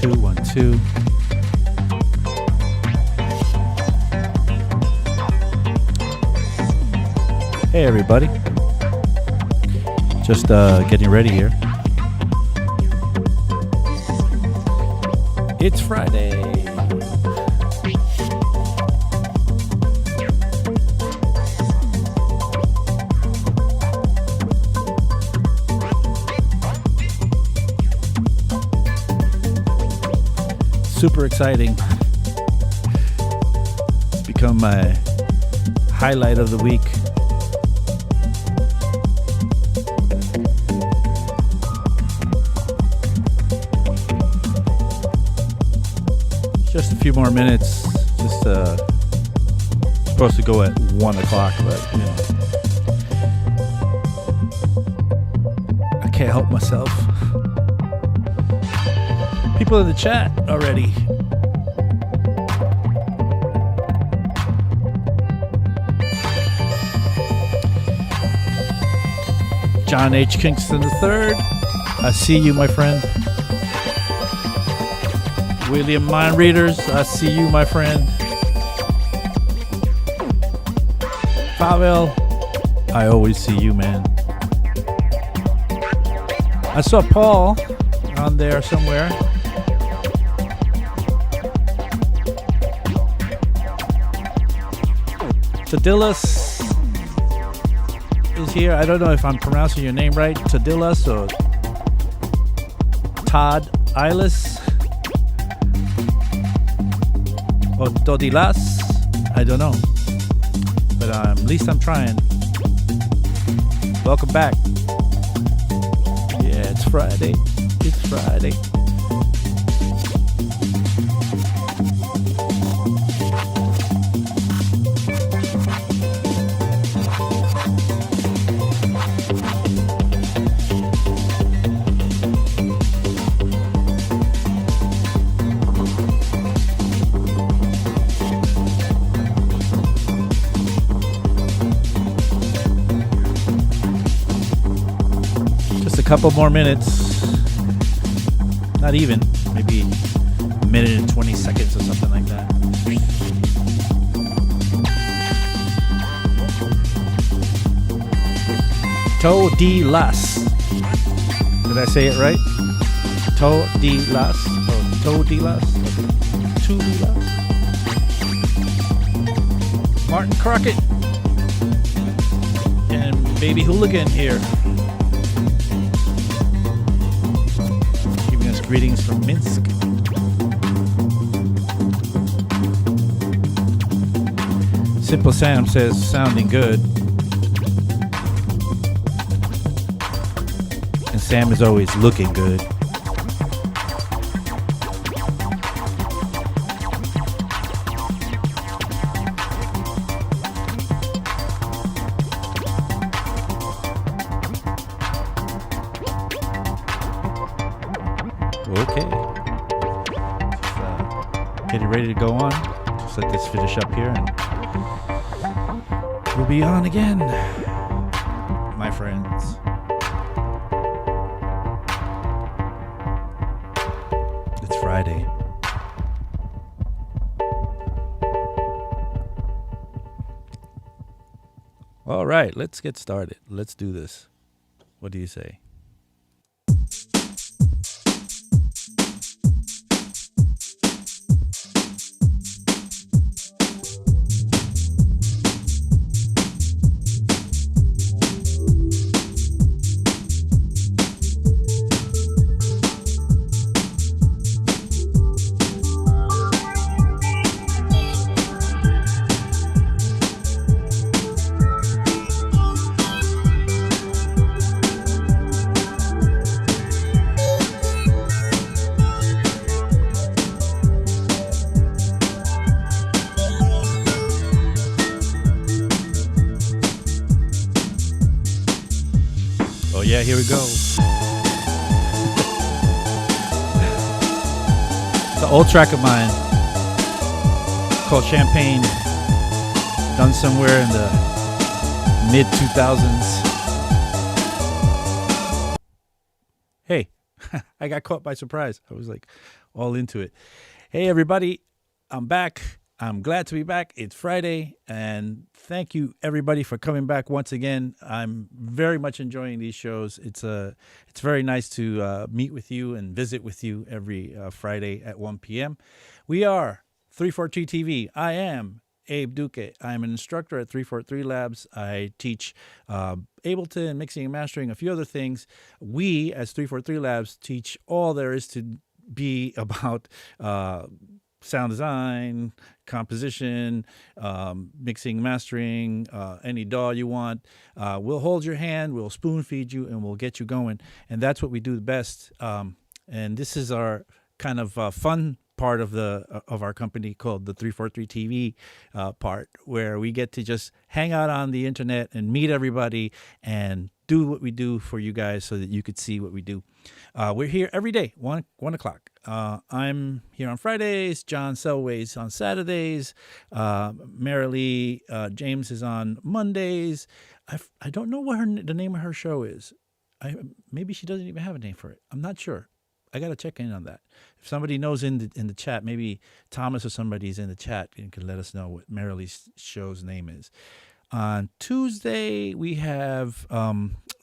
2, 1, 2. Hey everybody. Just getting ready here. It's Friday. Super exciting. It's become my highlight of the week. Just a few more minutes. Just supposed to go at 1 o'clock, but you know, I can't help myself. People in the chat already. John H. Kingston III. I see you, my friend. William Mind Readers. I see you, my friend. Pavel. I always see you, man. I saw Paul on there somewhere. Tadilas is here. I don't know if I'm pronouncing your name right. Tadilas or Todd Ilis or Todilas. I don't know. But at least I'm trying. Welcome back. Yeah, it's Friday. It's Friday. Couple more minutes, not even, maybe a minute and 20 seconds or something like that. Todilas. Did I say it right? Todilas or Todilas? Todilas. Martin Crockett and Baby Hooligan here. Greetings from Minsk. Simple Sam says, sounding good. And Sam is always looking good. Ready to go on. Just let this finish up here and we'll be on again, my friends. It's Friday. All right, let's get started. Let's do this. What do you say? Yeah, here we go. It's an old track of mine called Champagne, done somewhere in the mid 2000s. Hey, I got caught by surprise. I was like all into it. Hey, everybody, I'm back. I'm glad to be back. It's Friday, and thank you everybody for coming back once again. I'm very much enjoying these shows. It's very nice to meet with you and visit with you every Friday at 1 p.m. We are 343 TV. I am Abe Duque. I'm an instructor at 343 Labs. I teach Ableton, mixing and mastering, a few other things. We, as 343 Labs, teach all there is to be about sound design, composition, mixing, mastering, any DAW you want. We'll hold your hand, we'll spoon feed you, and we'll get you going. And that's what we do the best. And this is our kind of fun part of our company called the 343 TV part, where we get to just hang out on the internet and meet everybody and do what we do for you guys so that you could see what we do. We're here every day, 1 o'clock. I'm here on Fridays. John Selway's on Saturdays. Marilee James is on Mondays. I don't know what the name of her show is. Maybe she doesn't even have a name for it. I'm not sure. I got to check in on that. If somebody knows in the chat, maybe Thomas or somebody's in the chat and can let us know what Marilee's show's name is. On Tuesday, we have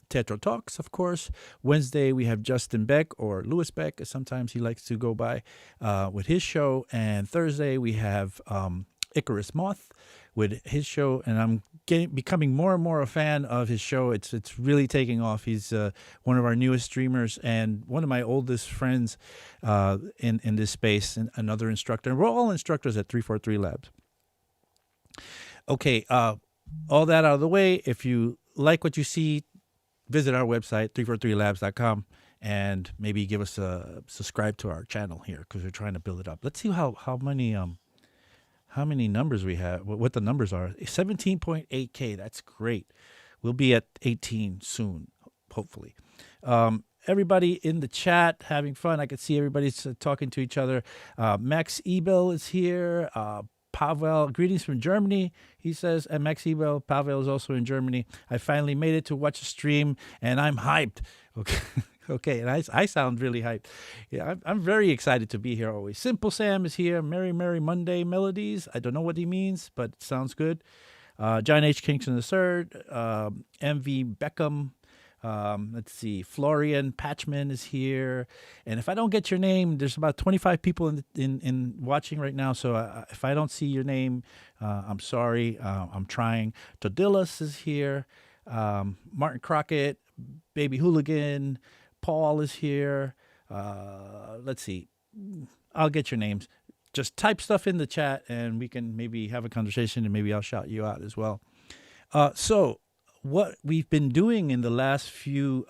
Tetro Talks, of course. Wednesday, we have Justin Beck, or Louis Beck, as sometimes he likes to go by, with his show. And Thursday, we have Icarus Moth with his show. And I'm becoming more and more a fan of his show. It's really taking off. He's one of our newest streamers and one of my oldest friends in this space, and another instructor. And we're all instructors at 343 Labs. Okay, all that out of the way. If you like what you see, visit our website, 343labs.com, and maybe give us a subscribe to our channel here, because we're trying to build it up. Let's see how many numbers we have, what the numbers are. 17.8K, that's great. We'll be at 18 soon, hopefully. Everybody in the chat having fun. I can see everybody's talking to each other. Max Ebel is here. Pavel, greetings from Germany, he says. And Max Ebel, Pavel is also in Germany. I finally made it to watch a stream, and I'm hyped. Okay, okay, and I sound really hyped. Yeah, I'm very excited to be here always. Simple Sam is here. Merry Monday Melodies. I don't know what he means, but it sounds good. John H. Kingston III, MV Beckham. Let's see, Florian Patchman is here, and if I don't get your name, there's about 25 people in watching right now. So if I don't see your name, I'm sorry. I'm trying. Todilis is here. Martin Crockett, Baby Hooligan, Paul is here. Let's see, I'll get your names. Just type stuff in the chat, and we can maybe have a conversation, and maybe I'll shout you out as well. So what we've been doing in the last few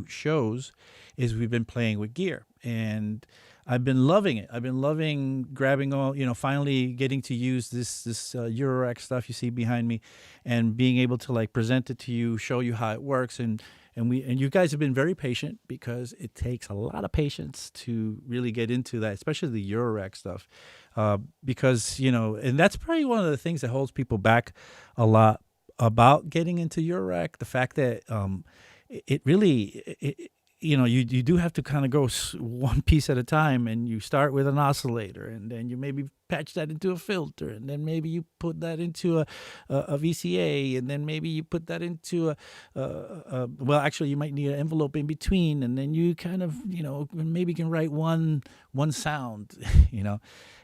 shows is we've been playing with gear, and I've been loving it. I've been loving grabbing all, finally getting to use this Eurorack stuff you see behind me, and being able to like present it to you, show you how it works, and you guys have been very patient, because it takes a lot of patience to really get into that, especially the Eurorack stuff. Because, and that's probably one of the things that holds people back a lot about getting into Eurorack. The fact that it really, you do have to kind of go one piece at a time, and you start with an oscillator, and then you maybe patch that into a filter, and then maybe you put that into a VCA, and then maybe you put that into well, actually you might need an envelope in between, and then you kind of, maybe can write one sound,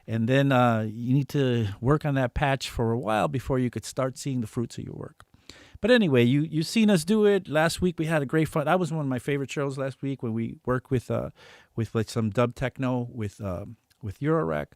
and then you need to work on that patch for a while before you could start seeing the fruits of your work. But anyway, you've seen us do it. Last week we had a great fun. That was one of my favorite shows last week, when we worked with like some dub techno with Eurorack.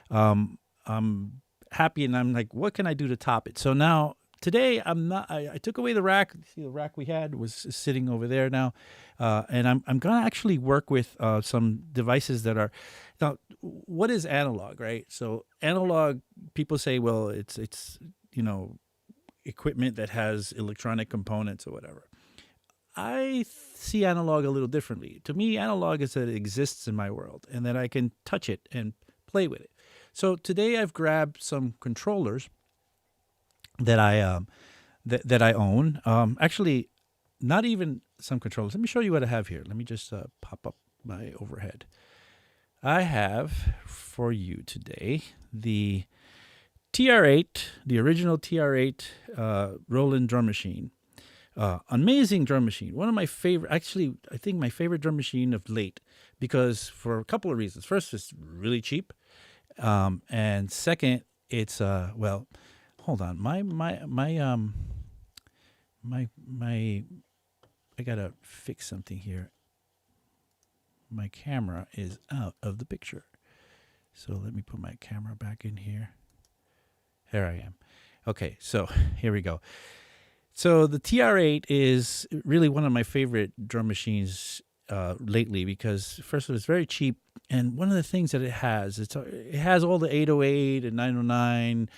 I'm happy, and I'm like, what can I do to top it? So now today I took away the rack. See, the rack we had was sitting over there now, and I'm gonna actually work with some devices that are now. What is analog, right? So analog, people say, well, it's equipment that has electronic components or whatever. I see analog a little differently. To me, analog is that it exists in my world, and that I can touch it and play with it. So today I've grabbed some controllers that I own. Actually, not even some controllers. Let me show you what I have here. Let me just pop up my overhead. I have for you today the TR-8, the original TR-8 Roland drum machine. Amazing drum machine. One of my favorite, actually, I think my favorite drum machine of late, because for a couple of reasons. First, it's really cheap. And second, it's, well, hold on. I gotta fix something here. My camera is out of the picture. So let me put my camera back in here. There I am. Okay, so here we go. So the TR-8 is really one of my favorite drum machines lately because, first of all, it's very cheap. And one of the things that it has all the 808 and 909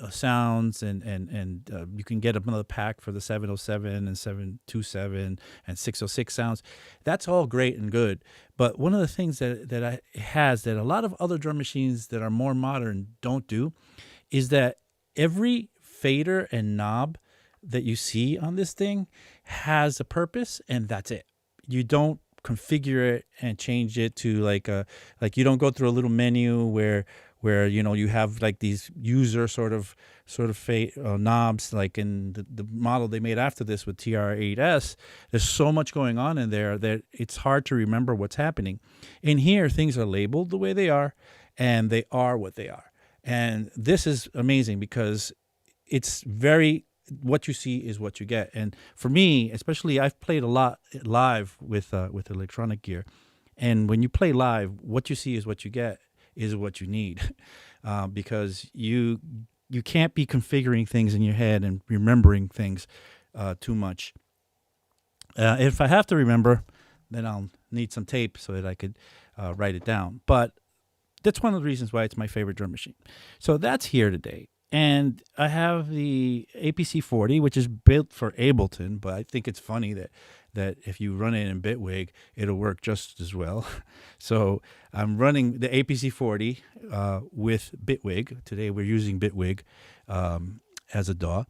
sounds, and you can get another pack for the 707 and 727 and 606 sounds. That's all great and good. But one of the things that it has that a lot of other drum machines that are more modern don't do is that every fader and knob that you see on this thing has a purpose, and that's it. You don't configure it and change it to like you don't go through a little menu where you have like these user sort of knobs like in the model they made after this with TR-8S. There's so much going on in there that it's hard to remember what's happening. In here, things are labeled the way they are, and they are what they are. And this is amazing because it's very, what you see is what you get. And for me, especially, I've played a lot live with electronic gear. And when you play live, what you see is what you get is what you need, because you can't be configuring things in your head and remembering things too much. If I have to remember, then I'll need some tape so that I could write it down. But that's one of the reasons why it's my favorite drum machine. So that's here today. And I have the APC-40, which is built for Ableton, but I think it's funny that if you run it in Bitwig, it'll work just as well. So I'm running the APC-40 with Bitwig. Today we're using Bitwig as a DAW.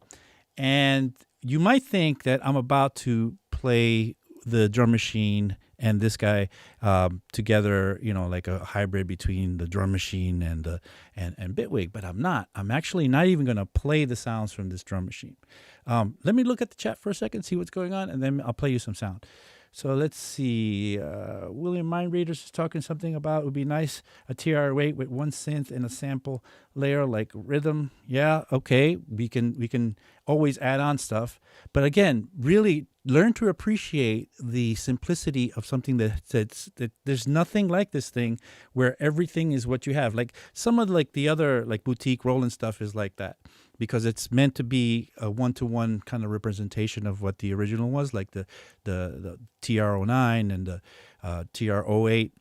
And you might think that I'm about to play the drum machine and this guy together, like a hybrid between the drum machine and Bitwig, but I'm not. I'm actually not even going to play the sounds from this drum machine. Let me look at the chat for a second, see what's going on, and then I'll play you some sound. So let's see. William Mind Readers is talking something about it would be nice, a TR-8 with one synth and a sample layer like rhythm. Yeah, okay. We can always add on stuff. But again, really learn to appreciate the simplicity of something that there's nothing like this thing where everything is what you have. Like some of the other like boutique Roland stuff is like that, because it's meant to be a one-to-one kind of representation of what the original was, like the TR-09 and the TR-08,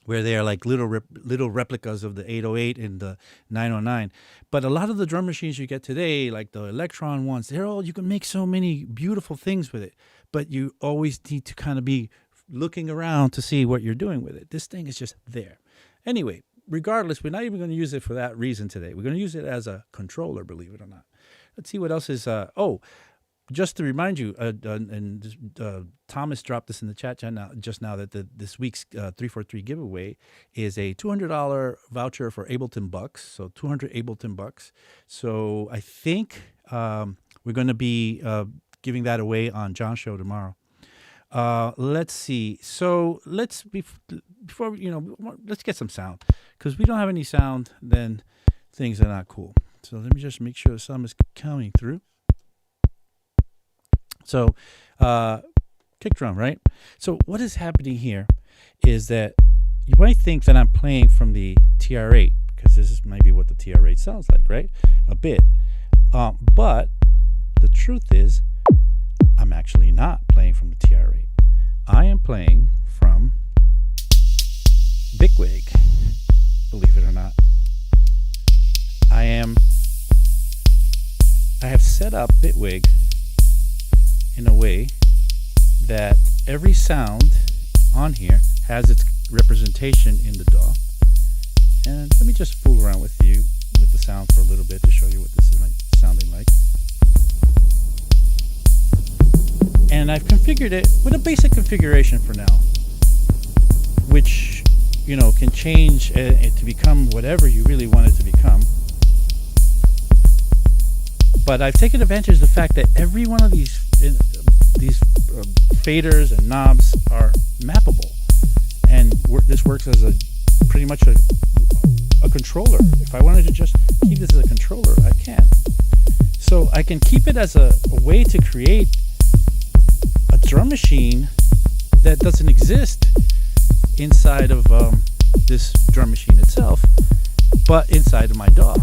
where they are like little replicas of the 808 and the 909. But a lot of the drum machines you get today, like the Electron ones, you can make so many beautiful things with it, but you always need to kind of be looking around to see what you're doing with it. This thing is just there. Anyway, regardless, we're not even going to use it for that reason today. We're going to use it as a controller, believe it or not. Let's see what else is. Just to remind you, Thomas dropped this in the chat just now that this week's 343 giveaway is a $200 voucher for Ableton bucks, so 200 Ableton bucks. So I think we're going to be giving that away on John's show tomorrow. Let's see. So let's let's get some sound, because if we don't have any sound, then things are not cool. So let me just make sure some is coming through. So, kick drum, right? So what is happening here is that you might think that I'm playing from the TR-8, because this is maybe what the TR-8 sounds like, right? A bit. But the truth is, I'm actually not playing from the TR-8. I am playing from Bitwig, believe it or not. I have set up Bitwig in a way that every sound on here has its representation in the DAW. And let me just fool around with you with the sound for a little bit to show you what this is sounding like. And I've configured it with a basic configuration for now, which, you know, can change it to become whatever you really want it to become. But I've taken advantage of the fact that every one of these faders and knobs are mappable, and this works as pretty much a controller. If I wanted to just keep this as a controller, I can. So I can keep it as a way to create a drum machine that doesn't exist inside of this drum machine itself, but inside of my DAW.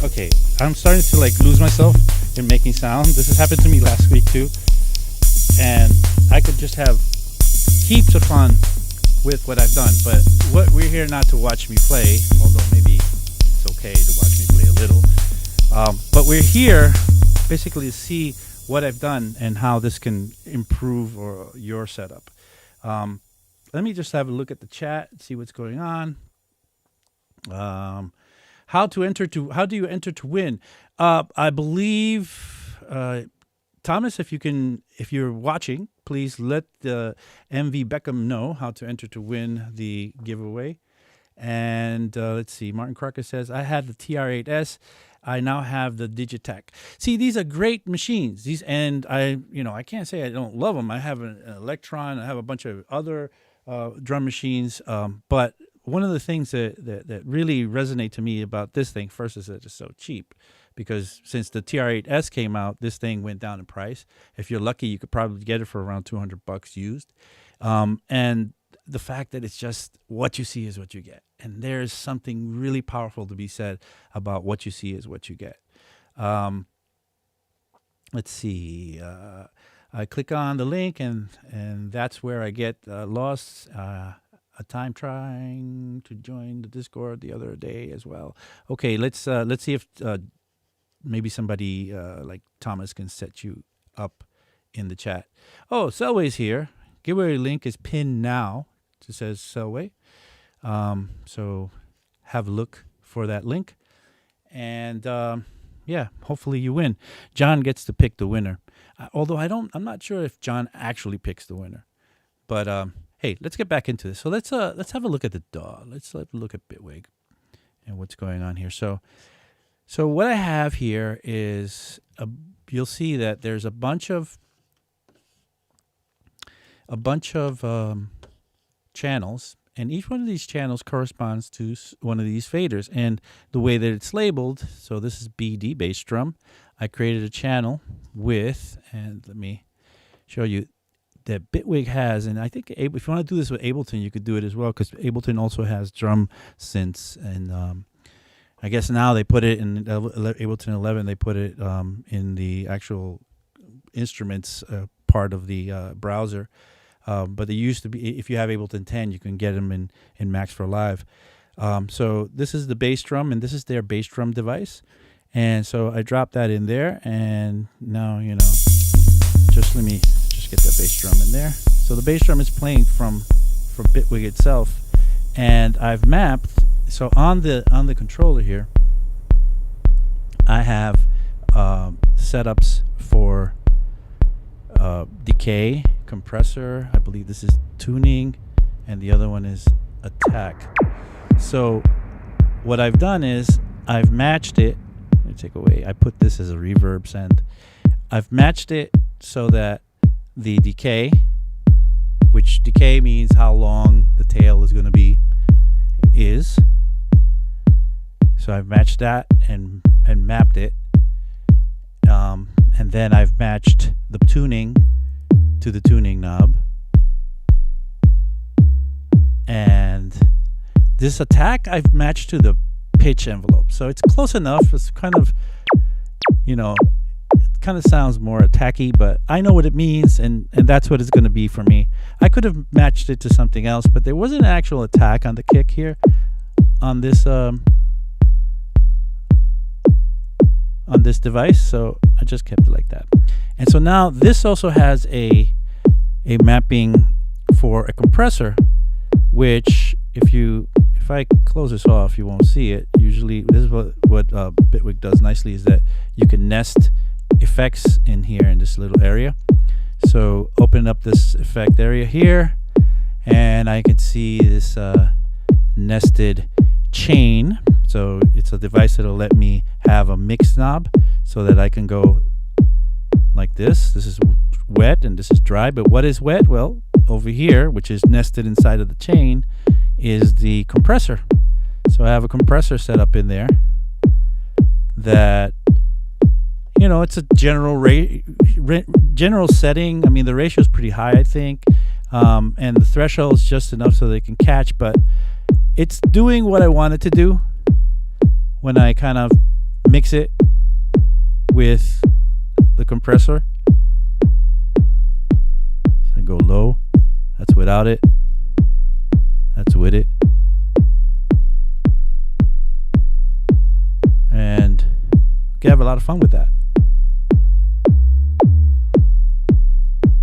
Okay, I'm starting to like lose myself in making sound. This has happened to me last week too, and I could just have heaps of fun with what I've done. But we're here not to watch me play, although maybe it's okay to watch me play a little. But we're here basically to see what I've done and how this can improve your setup. Let me just have a look at the chat and see what's going on. How do you enter to win? I believe, Thomas, if you're watching, please let the MV Beckham know how to enter to win the giveaway. And let's see, Martin Crocker says, I had the TR-8S. I now have the Digitech. See, these are great machines. And I can't say I don't love them. I have an Electron. I have a bunch of other drum machines. But one of the things that really resonate to me about this thing, first, is that it's so cheap. Because since the TR-8S came out, this thing went down in price. If you're lucky, you could probably get it for around $200 used. And the fact that it's just what you see is what you get. And there's something really powerful to be said about what you see is what you get. Let's see. I click on the link, and that's where I get lost. A time trying to join the Discord the other day as well. Okay, let's see if maybe somebody like Thomas can set you up in the chat. Oh, Selway's here. Giveaway link is pinned now. It says Selway. So have a look for that link. And yeah, hopefully you win. John gets to pick the winner. Although I'm not sure if John actually picks the winner. But hey, let's get back into this. So let's have a look at the DAW. Let's have a look at Bitwig and what's going on here. So what I have here is you'll see that there's a bunch of channels, and each one of these channels corresponds to one of these faders. And the way that it's labeled, so this is BD, bass drum. I created a channel with, and let me show you, that Bitwig has, and I think if you want to do this with Ableton, you could do it as well, because Ableton also has drum synths, and I guess now they put it in Ableton 11. They put it in the actual instruments part of the browser, but they used to be. If you have Ableton 10, you can get them in Max for Live. So this is the bass drum, and this is their bass drum device, and so I dropped that in there, and now let me get that bass drum in there. So the bass drum is playing from Bitwig itself, and I've mapped. So on the controller here, I have setups for decay, compressor. I believe this is tuning, and the other one is attack. So what I've done is I've matched it. Let me take away. I put this as a reverb send. I've matched it so that the decay, which decay means how long the tail is going to be, is. So I've matched that and mapped it. And then I've matched the tuning to the tuning knob. And this attack I've matched to the pitch envelope. So it's close enough. It's kind of, it kind of sounds more attacky, but I know what it means, and that's what it's going to be for me. I could have matched it to something else, but there was an actual attack on the kick here on this device, so I just kept it like that. And so now this also has a mapping for a compressor, which if I close this off, you won't see it. Usually, this is what Bitwig does nicely, is that you can nest effects in here in this little area. So open up this effect area here, and I can see this nested chain. So it's a device that'll let me have a mix knob so that I can go like this. This is wet and this is dry, but what is wet? Well, over here, which is nested inside of the chain, is the compressor. So I have a compressor set up in there that, it's a general setting. I mean, the ratio is pretty high, I think, and the threshold is just enough so they can catch, but it's doing what I want it to do when I kind of mix it with the compressor. So I go low, that's without it, that's with it, and you can have a lot of fun with that.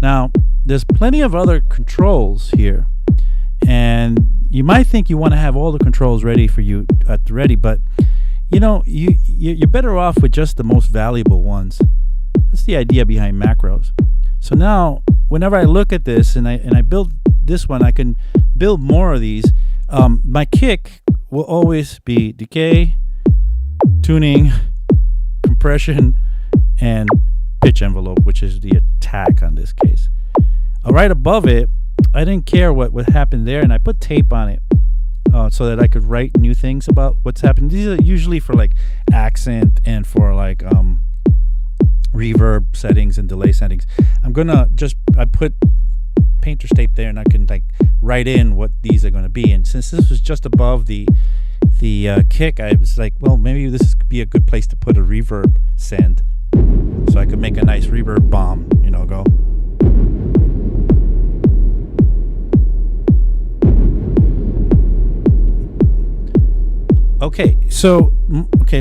Now, there's plenty of other controls here, and you might think you want to have all the controls ready for you at the ready, but you're better off with just the most valuable ones. That's the idea behind macros. So now, whenever I look at this and I build this one, I can build more of these. My kick will always be decay, tuning, compression, and pitch envelope, which is the attack on this case. Right above it, I didn't care what happened there, and I put tape on it so that I could write new things about what's happening. These are usually for like accent and for like reverb settings and delay settings. I put painter's tape there, and I can like write in what these are going to be. And since this was just above the kick, I was like, well, maybe this could be a good place to put a reverb send, so I could make a nice reverb bomb, go. Okay,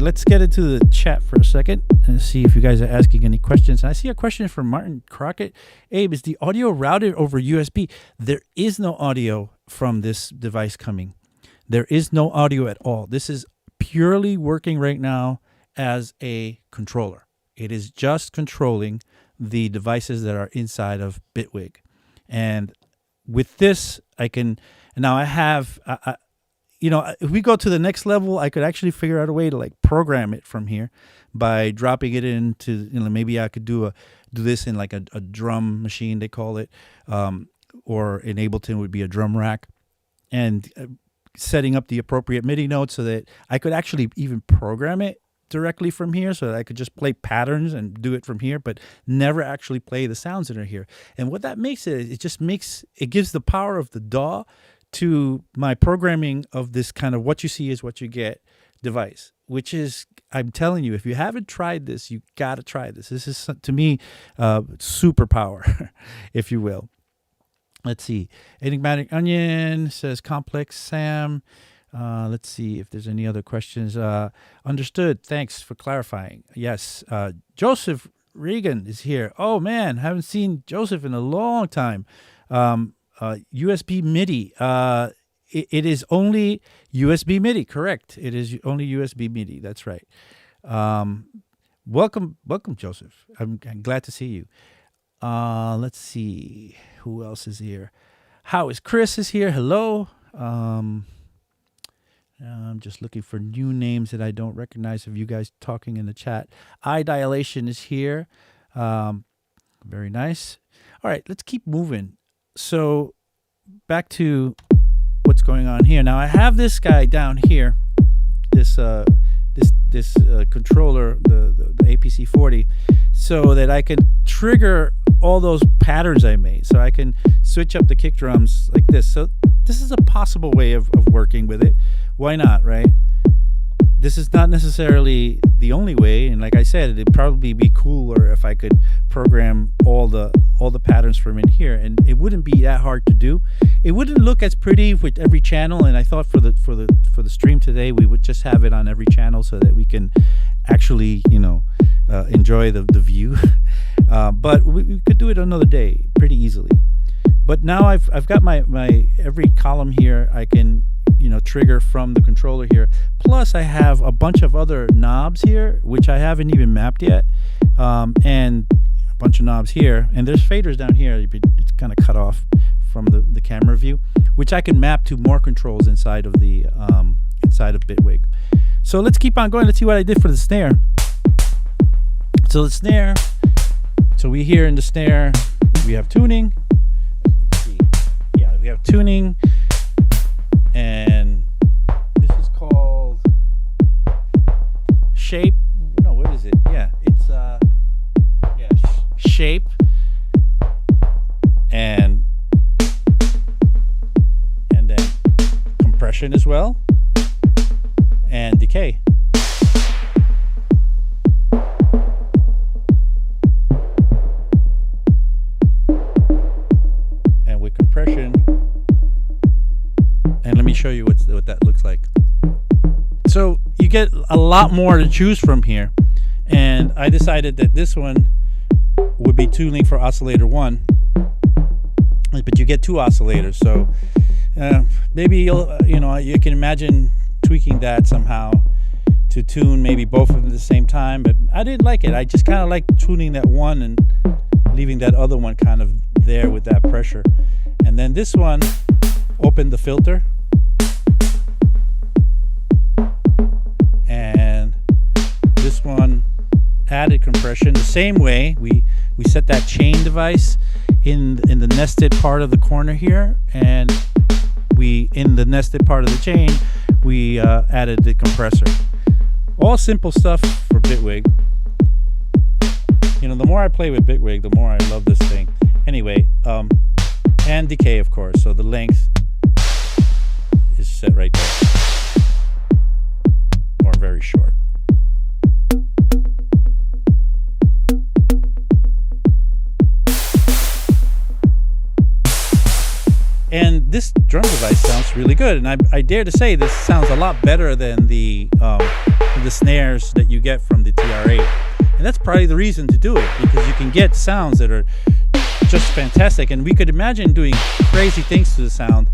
let's get into the chat for a second and see if you guys are asking any questions. And I see a question from Martin Crockett. Abe, is the audio routed over USB? There is no audio from this device coming. There is no audio at all. This is purely working right now as a controller. It is just controlling the devices that are inside of Bitwig. And with this, I can, now I have, if we go to the next level, I could actually figure out a way to like program it from here by dropping it into, maybe I could do this in like a drum machine, they call it, or in Ableton would be a drum rack, and setting up the appropriate MIDI notes so that I could actually even program it directly from here, so that I could just play patterns and do it from here, but never actually play the sounds that are here. And what that makes it gives the power of the DAW to my programming of this kind of what you see is what you get device, which is, I'm telling you, if you haven't tried this, you got to try this. This is, to me, superpower, if you will. Let's see. Enigmatic Onion says Complex Sam. Let's see if there's any other questions. Understood. Thanks for clarifying. Yes. Joseph Regan is here. Oh, man. Haven't seen Joseph in a long time. USB MIDI. It is only USB MIDI. Correct. It is only USB MIDI. That's right. Welcome, Joseph. I'm glad to see you. Let's see who else is here. How is Chris is here? Hello. I'm just looking for new names that I don't recognize of you guys talking in the chat. Eye Dilation is here. Very nice. All right, let's keep moving. So back to what's going on here. Now I have this guy down here, this controller, the APC 40, so that I can trigger all those patterns I made. So I can switch up the kick drums like this. So this is a possible way of working with it. Why not, right? This is not necessarily the only way, and like I said, it'd probably be cooler if I could program all the patterns from in here, and it wouldn't be that hard to do. It wouldn't look as pretty with every channel, and I thought for the stream today we would just have it on every channel so that we can actually enjoy the view. But we could do it another day pretty easily. But now I've got my every column here I can trigger from the controller here. Plus I have a bunch of other knobs here which I haven't even mapped yet, and a bunch of knobs here, and there's faders down here. It's kind of cut off from the camera view, which I can map to more controls inside of the inside of Bitwig. So let's keep on going. Let's see what I did for the snare. So the snare, so we hear in the snare we have tuning. Let's see. Yeah, we have tuning, and this is called shape. No, what is it? Yeah, it's shape, and then compression as well, and decay. And with compression, and let me show you what that looks like. So you get a lot more to choose from here, and I decided that this one would be tuning for oscillator 1, but you get 2 oscillators, so maybe you can imagine tweaking that somehow to tune maybe both of them at the same time. But I didn't like it. I just kind of like tuning that one and leaving that other one kind of there with that pressure. And then this one opened the filter, and this one added compression the same way. We set that chain device in the nested part of the corner here, and in the nested part of the chain we added the compressor. All simple stuff for Bitwig. The more I play with Bitwig, the more I love this thing. Anyway, and decay, of course, so the length is set right there, or very short. And this drum device sounds really good, and I dare to say this sounds a lot better than the snares that you get from the TR-8. And that's probably the reason to do it, because you can get sounds that are just fantastic, and we could imagine doing crazy things to the sound.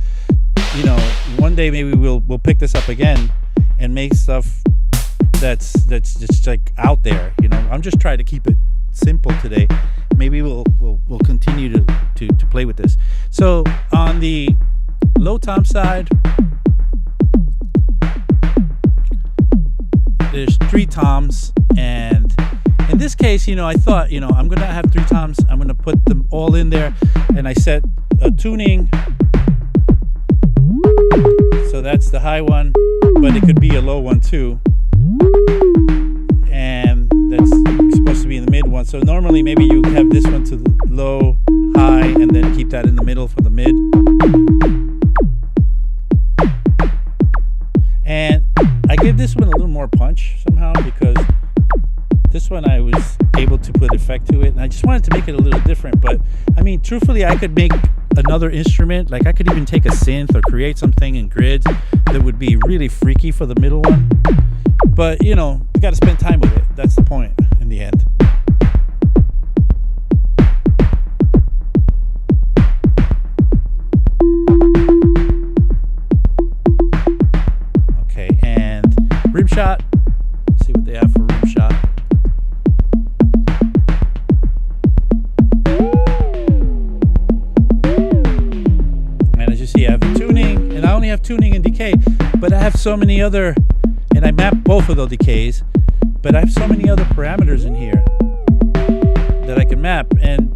One day maybe we'll pick this up again and make stuff that's just like out there. I'm just trying to keep it simple today. Maybe we'll continue to play with this. So on the low tom side, there's 3 toms, and in this case, I thought, I'm gonna have 3 toms. I'm gonna put them all in there, and I set a tuning. So that's the high one, but it could be a low one too, and that's supposed to be in the mid one. So normally maybe you have this one to the low, high, and then keep that in the middle for the mid. And I give this one a little more punch somehow, because this one I was able to put effect to it, and I just wanted to make it a little different. But I mean, truthfully, I could make another instrument. Like I could even take a synth or create something in grids that would be really freaky for the middle one. But you got to spend time with it. That's the point in the end. Okay, and rim shot. Let's see what they have for rim shot. And as you see, I have the tuning, and I only have tuning and decay, but I have so many other, and I map both of those decays, but I have so many other parameters in here that I can map. And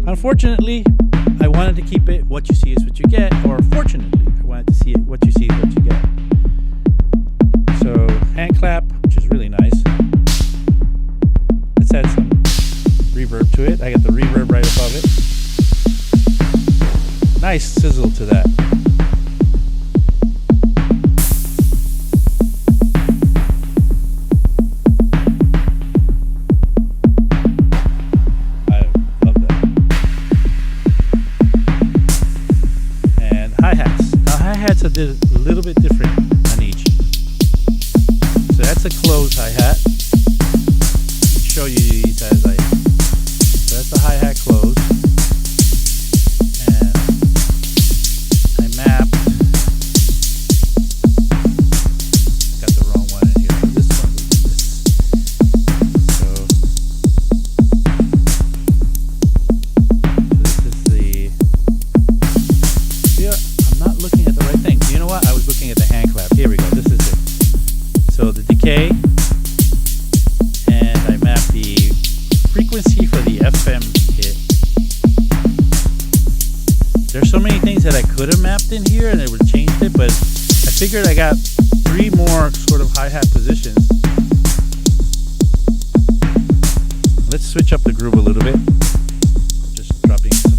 unfortunately, I wanted to keep it what you see is what you get, or fortunately, I wanted to see it what you see is what you get. So hand clap, which is really nice. Let's add some reverb to it. I got the reverb right above it. Nice sizzle to that. Now hi-hats are a little bit different on each. So that's a closed hi-hat. Let me show you these as so that's the hi-hat closed. And I mapped. Got the wrong one in here. So this one will do this. So this is the. Yeah, I'm not looking at the right thing. You know what? I was looking at the hand clap. Here we go. This is it. So the decay, and I mapped the frequency for the FM hit. There's so many things that I could have mapped in here and it would have changed it, but I figured I got 3 more sort of hi-hat positions. Let's switch up the groove a little bit. Just dropping some.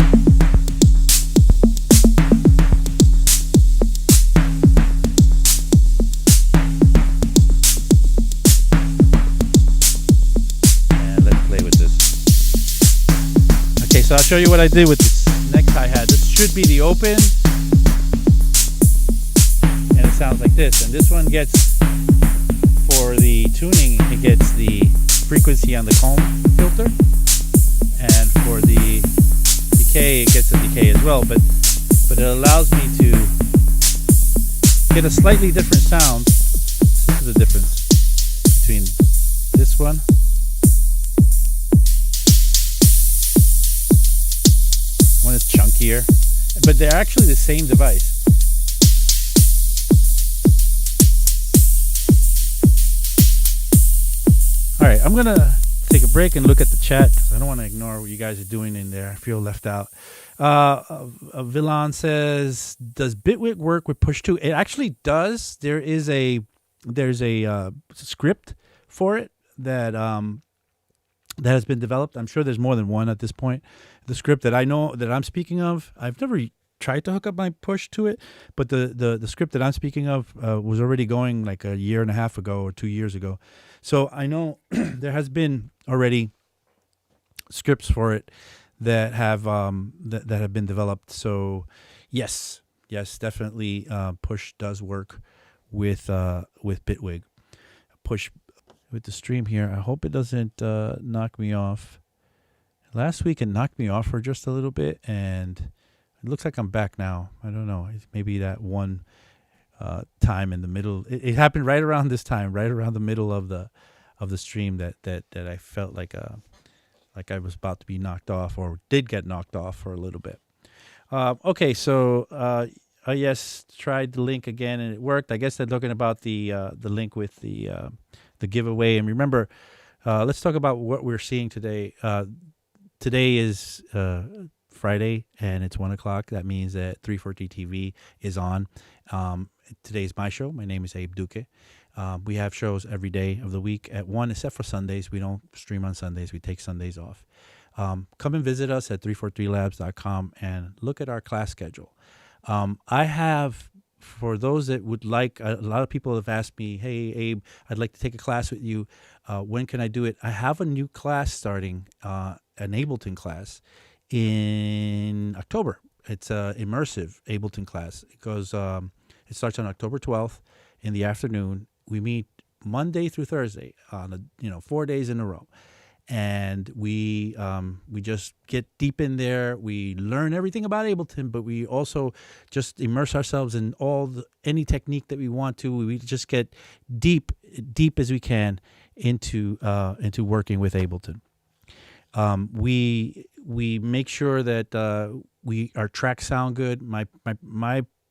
And let's play with this. Okay, so I'll show you what I did with this next hi-hat. This should be the open, and it sounds like this. And this one gets, for the tuning, it gets the frequency on the comb filter, and for the decay, it gets the decay as well. But it allows me to get a slightly different sound. This is the difference between this one. One is chunkier, but they're actually the same device. All right, I'm gonna take a break and look at the chat because I don't want to ignore what you guys are doing in there. I feel left out. Villan says, "Does Bitwig work with push 2?" It actually does. There's a script for it that has been developed. I'm sure there's more than one at this point. The script that I know that I'm speaking of, I've never tried to hook up my push to it, but the script that I'm speaking of was already going like a year and a half ago or 2 years ago. So I know there has been already scripts for it that have that have been developed. So yes, definitely push does work with Bitwig. Push with the stream here. I hope it doesn't knock me off. Last week it knocked me off for just a little bit, and it looks like I'm back now. I don't know. Maybe that one time in the middle. It happened right around this time, right around the middle of the stream that I felt like I was about to be knocked off, or did get knocked off for a little bit. Okay, so yes, tried the link again and it worked. I guess they're talking about the link with the giveaway. And remember, let's talk about what we're seeing today. Today is Friday, and it's 1 o'clock. That means that 340 TV is on. Today's my show. My name is Abe Duque. We have shows every day of the week at 1, except for Sundays. We don't stream on Sundays. We take Sundays off. Come and visit us at 343labs.com and look at our class schedule. I have, for those that would like, a lot of people have asked me, "Hey, Abe, I'd like to take a class with you. When can I do it?" I have a new class starting, an Ableton class in October. It's an immersive Ableton class. It goes, it starts on October 12th in the afternoon. We meet Monday through Thursday on 4 days in a row. And we just get deep in there. We learn everything about Ableton, but we also just immerse ourselves in any technique that we want to. We just get deep as we can into working with Ableton. We make sure that our tracks sound good. My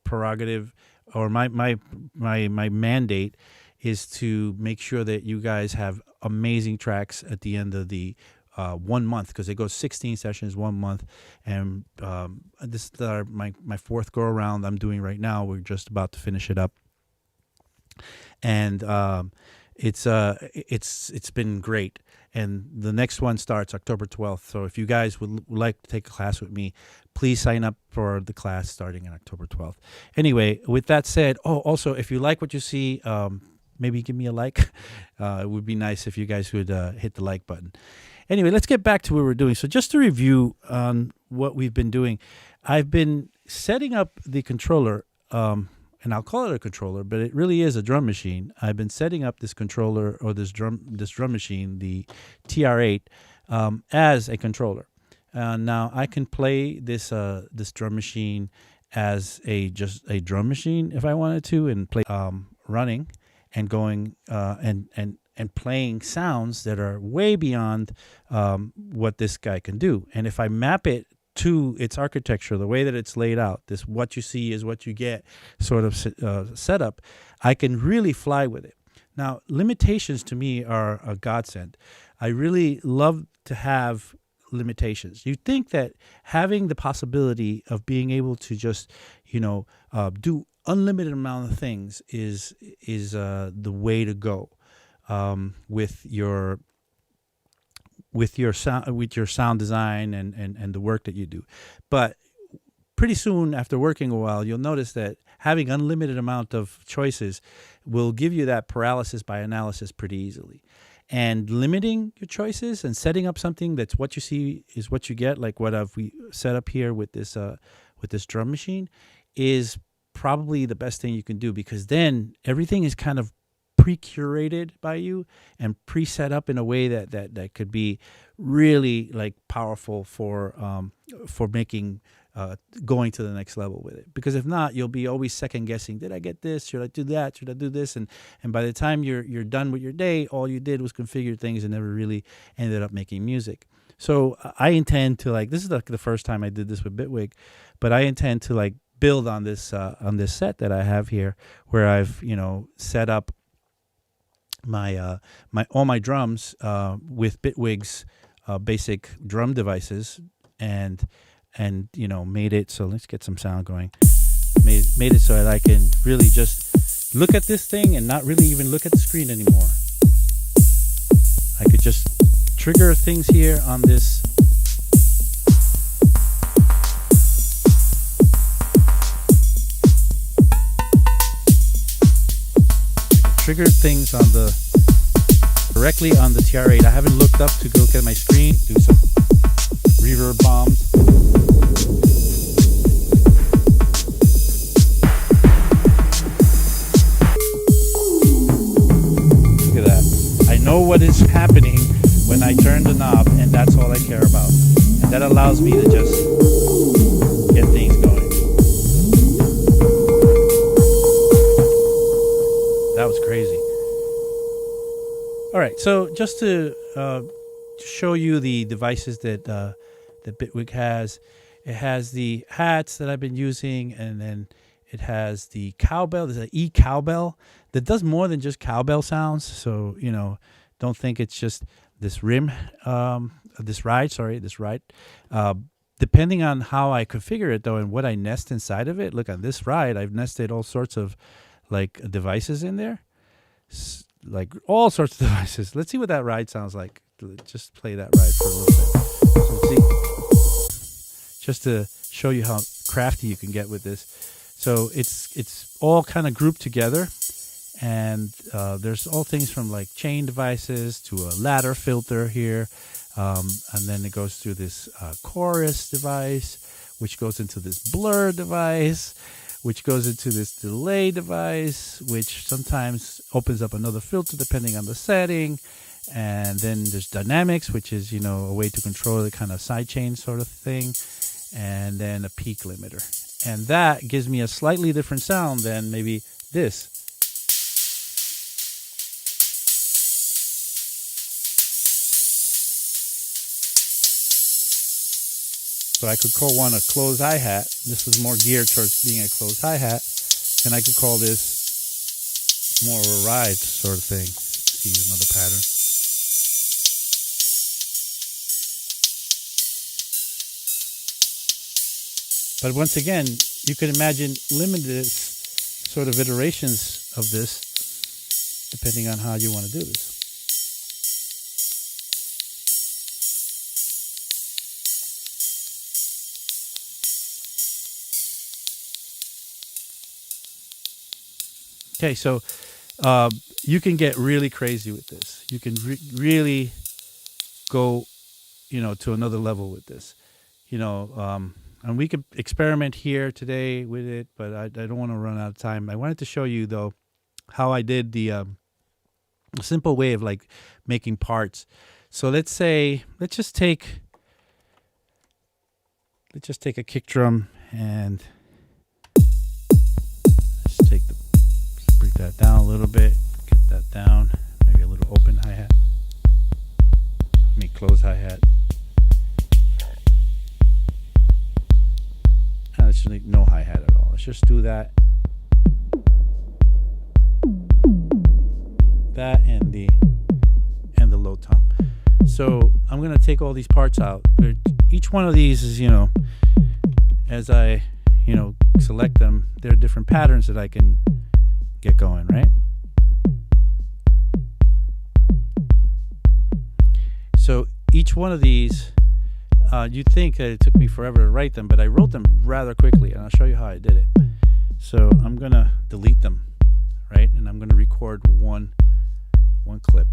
prerogative, or my mandate, is to make sure that you guys have amazing tracks at the end of the 1 month, because it goes 16 sessions 1 month, and this is my fourth go around I'm doing right now. We're just about to finish it up, and it's been great. And the next one starts October 12th. So if you guys would like to take a class with me, please sign up for the class starting on October 12th. Anyway, with that said, also, if you like what you see, maybe give me a like. It would be nice if you guys would hit the like button. Anyway, let's get back to what we're doing. So just to review on what we've been doing, I've been setting up the controller and I'll call it a controller, but it really is a drum machine. I've been setting up this controller or this drum machine, the TR-8, as a controller. Now I can play this drum machine as just a drum machine if I wanted to, and play running and going and playing sounds that are way beyond what this guy can do. And if I map it to its architecture, the way that it's laid out, this what you see is what you get sort of setup, I can really fly with it. Now, limitations to me are a godsend. I really love to have limitations. You think that having the possibility of being able to just, do unlimited amount of things is the way to go with your sound design and the work that you do. But pretty soon after working a while, you'll notice that having unlimited amount of choices will give you that paralysis by analysis pretty easily. And limiting your choices and setting up something that's what you see is what you get, like what we set up here with this drum machine, is probably the best thing you can do, because then everything is kind of pre-curated by you and pre-set up in a way that could be really like powerful for making going to the next level with it. Because if not, you'll be always second guessing. Did I get this? Should I do that? Should I do this? And by the time you're done with your day, all you did was configure things and never really ended up making music. So I intend to, like, this is the first time I did this with Bitwig, but I intend to like build on this set that I have here, where I've set up my all my drums with Bitwig's basic drum devices, and made it so, let's get some sound going. Made it so that I can really just look at this thing and not really even look at the screen anymore. I could just trigger things here on this. Trigger things directly on the TR-8. I haven't looked up to go look at my screen, do some reverb bombs. Look at that. I know what is happening when I turn the knob, and that's all I care about. And that allows me to just get things going. That was crazy. All right, so just to show you the devices that Bitwig has, it has the hats that I've been using, and then it has the cowbell. There's an e-cowbell that does more than just cowbell sounds. So don't think it's just this ride. Depending on how I configure it though, and what I nest inside of it. Look, on this ride, I've nested all sorts of like devices in there, like all sorts of devices. Let's see what that ride sounds like. Just play that ride for a little bit. So see, just to show you how crafty you can get with this. So it's all kind of grouped together, and there's all things from like chain devices to a ladder filter here, and then it goes through this chorus device, which goes into this blur device, which goes into this delay device, which sometimes opens up another filter depending on the setting. And then there's dynamics, which is, a way to control the kind of sidechain sort of thing. And then a peak limiter. And that gives me a slightly different sound than maybe this. So I could call one a closed hi-hat. This was more geared towards being a closed hi-hat. And I could call this more of a ride sort of thing. See another pattern. But once again, you can imagine limited sort of iterations of this, depending on how you want to do this. Okay, so you can get really crazy with this. You can really go, to another level with this. And we could experiment here today with it, but I don't want to run out of time. I wanted to show you, though, how I did the simple way of like making parts. So let's just take a kick drum and let's break that down a little bit, get that down, maybe a little open hi-hat. Let me close hi-hat. Let's just no hi-hat at all. Let's just do that. That and the low tom. So I'm gonna take all these parts out. Each one of these is, as I, select them, there are different patterns that I can get going, right? So each one of these, you'd think that it took me forever to write them, but I wrote them rather quickly, and I'll show you how I did it. So I'm gonna delete them, right? And I'm gonna record one clip.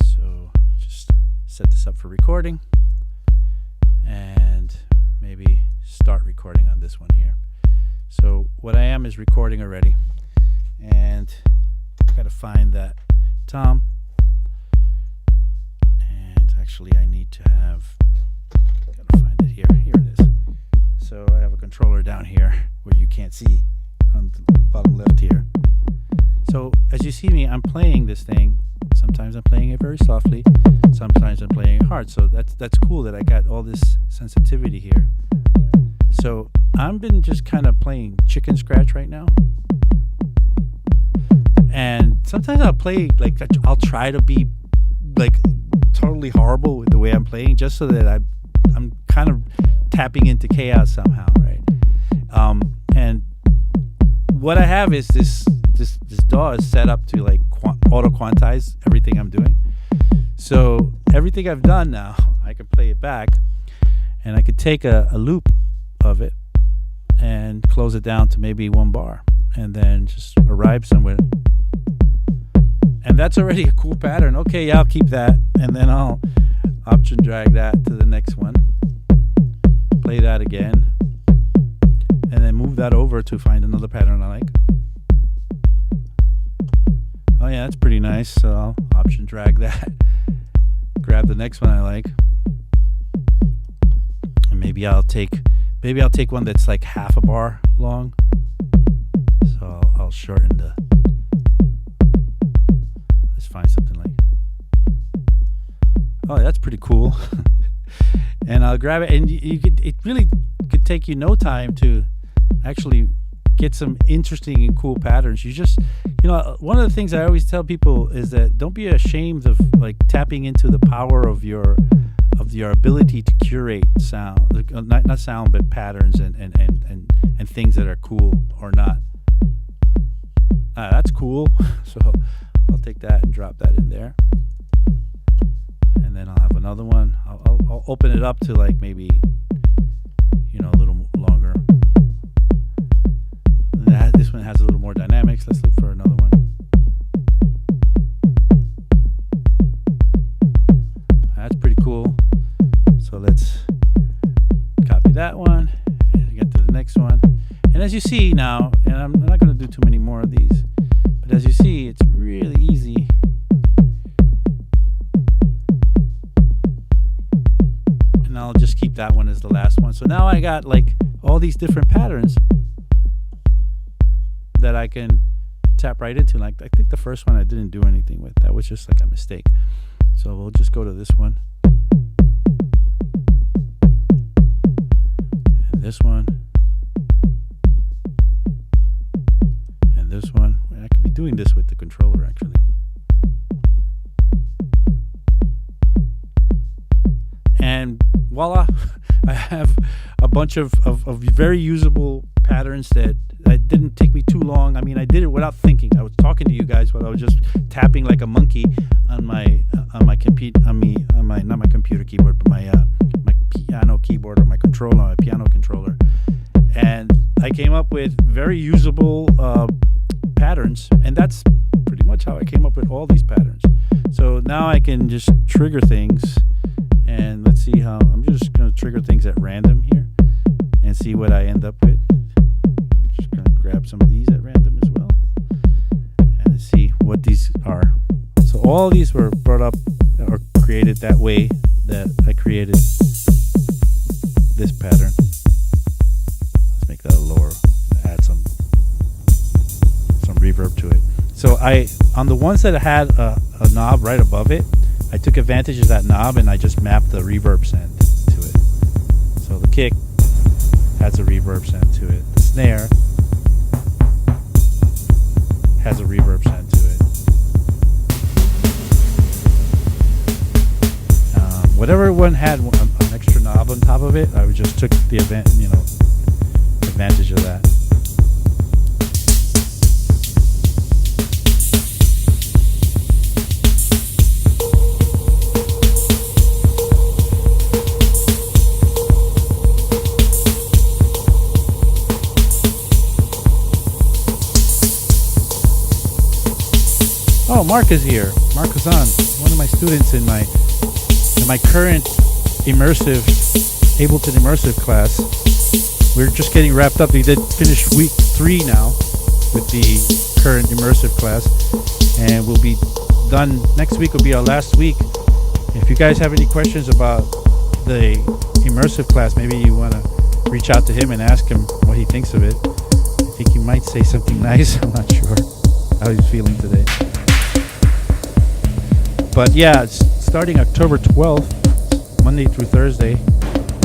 So just set this up for recording, and maybe start recording on this one here. So what I am is recording already, and I've got to find that tom. And actually, I need to have. Gotta find it here. Here it is. So I have a controller down here where you can't see on the bottom left here. So as you see me, I'm playing this thing. Sometimes I'm playing it very softly. Sometimes I'm playing it hard. So that's cool that I got all this sensitivity here. So I've been just kind of playing chicken scratch right now. And sometimes I'll play, like, I'll try to be like totally horrible with the way I'm playing, just so that I'm kind of tapping into chaos somehow, right? And what I have is this DAW is set up to like auto quantize everything I'm doing. So everything I've done now, I can play it back, and I could take a loop of it and close it down to maybe 1 bar, and then just arrive somewhere. And that's already a cool pattern. Okay, yeah, I'll keep that, and then I'll option drag that to the next one, play that again, and then move that over to find another pattern I like. Oh yeah, that's pretty nice. So I'll option drag that, grab the next one I like, and maybe I'll take one that's like half a bar long. So I'll shorten the. Let's find something like. Oh, that's pretty cool. And I'll grab it, and it really could take you no time to actually get some interesting and cool patterns. You just, one of the things I always tell people is that don't be ashamed of like tapping into the power of your ability to curate sound, not sound, but patterns and things that are cool or not. That's cool. So I'll take that and drop that in there. And then I'll have another one. I'll open it up to like maybe, a little longer. This one has a little more dynamics. Let's look for another one. That's pretty cool. So let's copy that one and get to the next one. And as you see now, and I'm not going to do too many more of these, but as you see, it's really easy. And I'll just keep that one as the last one. So now I got like all these different patterns that I can tap right into. Like I think the first one I didn't do anything with. That was just like a mistake. So we'll just go to this one. And this one. And this one. I could be doing this with the controller actually. And voila, I have a bunch of very usable patterns that didn't take me too long. I mean, I did it without thinking. I was talking to you guys while I was just tapping like a monkey on my not my computer keyboard, but my piano keyboard or my controller, my piano controller. And I came up with very usable patterns, and that's pretty much how I came up with all these patterns. So now I can just trigger things, and let's see how I'm just going to trigger things at random here, see what I end up with. I'm just going to grab some of these at random as well. And let's see what these are. So all these were brought up or created that way that I created this pattern. Let's make that a lower, add some reverb to it. So on the ones that had a knob right above it, I took advantage of that knob and I just mapped the reverb send to it. So the kick has a reverb send to it. The snare has a reverb send to it. Whatever one had an extra knob on top of it, I just took the advantage of that. Oh, Mark is here. Mark is on. One of my students in my current immersive Ableton immersive class. We're just getting wrapped up. We did finish week 3 now with the current immersive class, and we'll be done. Next week will be our last week. If you guys have any questions about the immersive class, maybe you want to reach out to him and ask him what he thinks of it. I think he might say something nice. I'm not sure how he's feeling today. But yeah, starting October 12th, Monday through Thursday,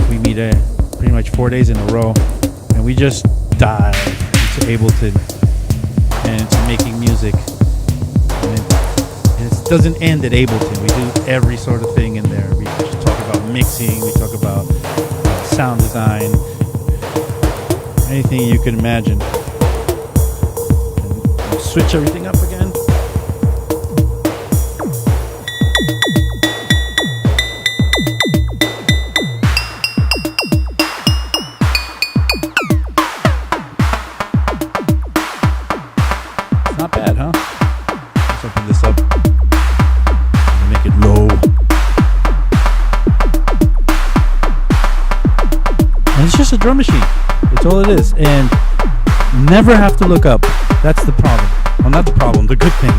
we meet pretty much 4 days in a row, and we just dive into Ableton and into making music. And it doesn't end at Ableton. We do every sort of thing in there. We just talk about mixing, we talk about sound design, anything you can imagine. And switch everything up again. Not bad, huh? Let's open this up. Make it low. And it's just a drum machine. That's all it is. And never have to look up. That's the problem. Well, not the problem, the good thing.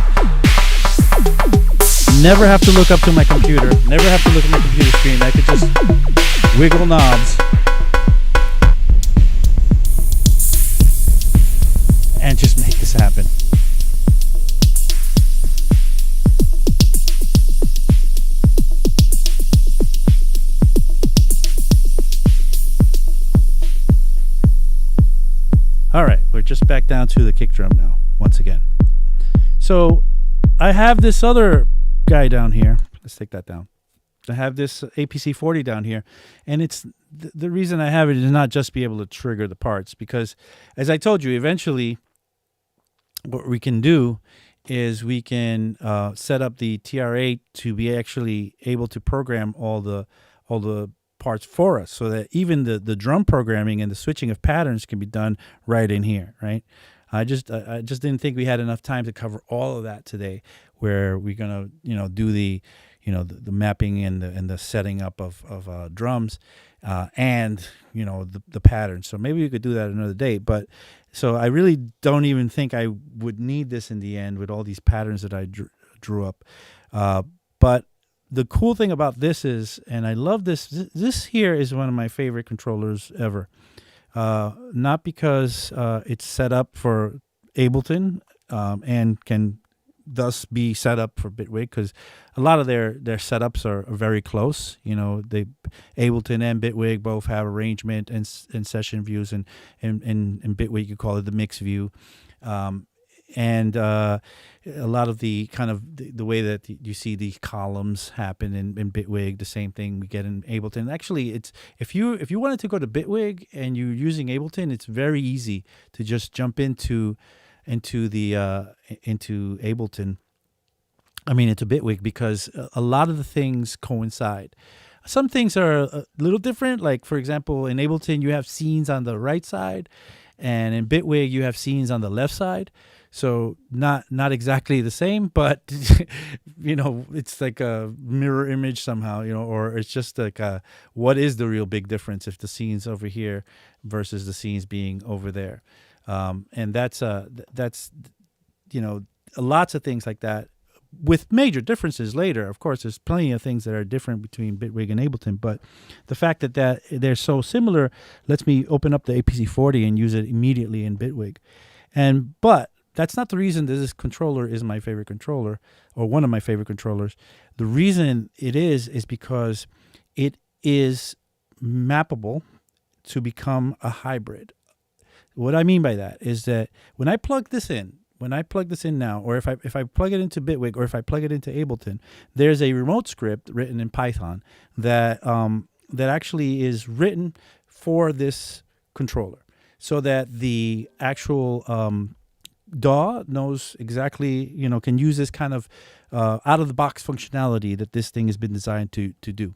Never have to look up to my computer. Never have to look at my computer screen. I could just wiggle knobs and just make this happen. All right, we're just back down to the kick drum now, once again. So I have this other guy down here. Let's take that down. I have this APC 40 down here, and it's the reason I have it is not just be able to trigger the parts, because as I told you, eventually what we can do is we can set up the TR-8 to be actually able to program all the parts for us, so that even the drum programming and the switching of patterns can be done right in here, right? I just didn't think we had enough time to cover all of that today, where we're gonna do the mapping and the setting up of drums and the patterns. So maybe we could do that another day. But so I really don't even think I would need this in the end with all these patterns that I drew up. But the cool thing about this is, and I love this, this here is one of my favorite controllers ever. Not because it's set up for Ableton and can thus be set up for Bitwig, because a lot of their setups are very close. Ableton and Bitwig both have arrangement and session views, and Bitwig you call it the mix view. And a lot of the kind of the way that you see these columns happen in Bitwig, the same thing we get in Ableton. Actually, it's if you wanted to go to Bitwig and you're using Ableton, it's very easy to just jump into Ableton. Into Bitwig, because a lot of the things coincide. Some things are a little different. Like, for example, in Ableton, you have scenes on the right side, and in Bitwig, you have scenes on the left side. So not exactly the same, but it's like a mirror image somehow, or it's just like what is the real big difference if the scene's over here versus the scenes being over there, and that's lots of things like that, with major differences later. Of course, there's plenty of things that are different between Bitwig and Ableton, but the fact that they're so similar lets me open up the APC40 and use it immediately in Bitwig. But that's not the reason that this controller is my favorite controller, or one of my favorite controllers. The reason it is because it is mappable to become a hybrid. What I mean by that is that when I plug this in now, or if I plug it into Bitwig, or if I plug it into Ableton, there's a remote script written in Python that actually is written for this controller, so that the actual DAW knows exactly, can use this kind of out of the box functionality that this thing has been designed to do.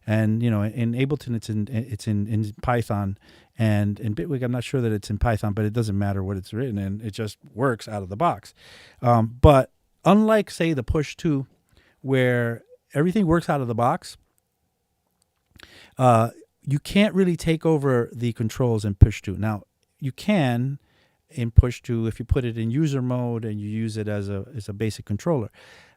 And in Ableton it's in Python, and in Bitwig I'm not sure that it's in Python, but it doesn't matter what it's written in. It just works out of the box. But unlike, say, the Push 2, where everything works out of the box, you can't really take over the controls in Push 2. Now, you can in Push 2 if you put it in user mode and you use it as a basic controller.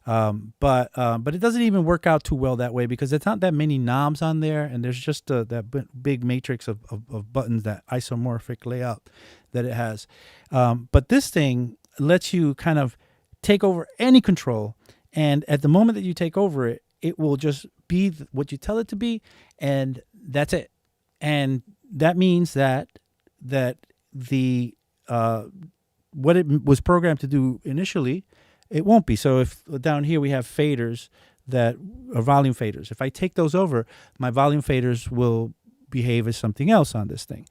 But it doesn't even work out too well that way, because there's not that many knobs on there, and there's just that big matrix of buttons, that isomorphic layout that it has. But this thing lets you kind of take over any control, and at the moment that you take over it, it will just be what you tell it to be, and that's it. And that means that the what it was programmed to do initially, it won't be. So if down here we have faders that are volume faders, if I take those over, my volume faders will behave as something else on this thing.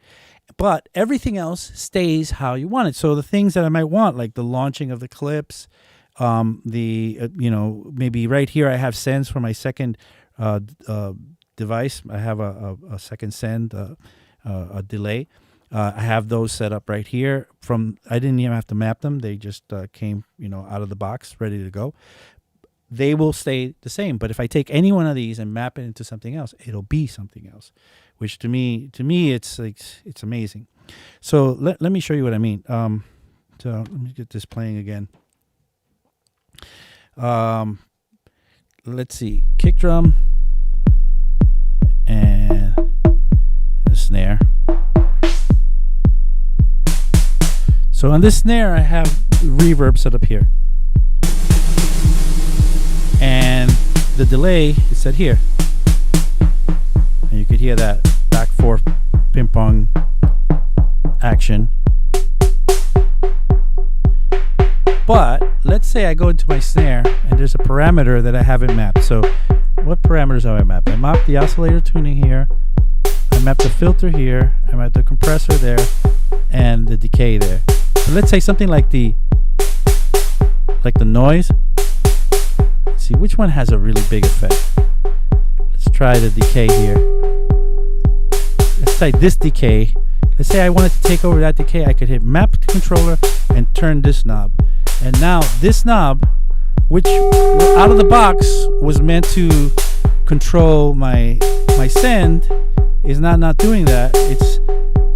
But everything else stays how you want it. So the things that I might want, like the launching of the clips, maybe right here I have sends for my second device. I have a second send, a delay. I have those set up right here. I didn't even have to map them. They just came, out of the box, ready to go. They will stay the same. But if I take any one of these and map it into something else, it'll be something else, which to me, it's like, it's amazing. So let me show you what I mean. So let me get this playing again. Let's see, kick drum and the snare. So on this snare, I have reverb set up here, and the delay is set here, and you could hear that back forth ping pong action. But let's say I go into my snare and there's a parameter that I haven't mapped. So what parameters have I mapped? I mapped the oscillator tuning here, I mapped the filter here, I mapped the compressor there, and the decay there. So let's say something like the noise. Let's see which one has a really big effect. Let's try the decay here. Let's try this decay. Let's say I wanted to take over that decay. I could hit map controller and turn this knob. And now this knob, which out of the box was meant to control my send, is not doing that.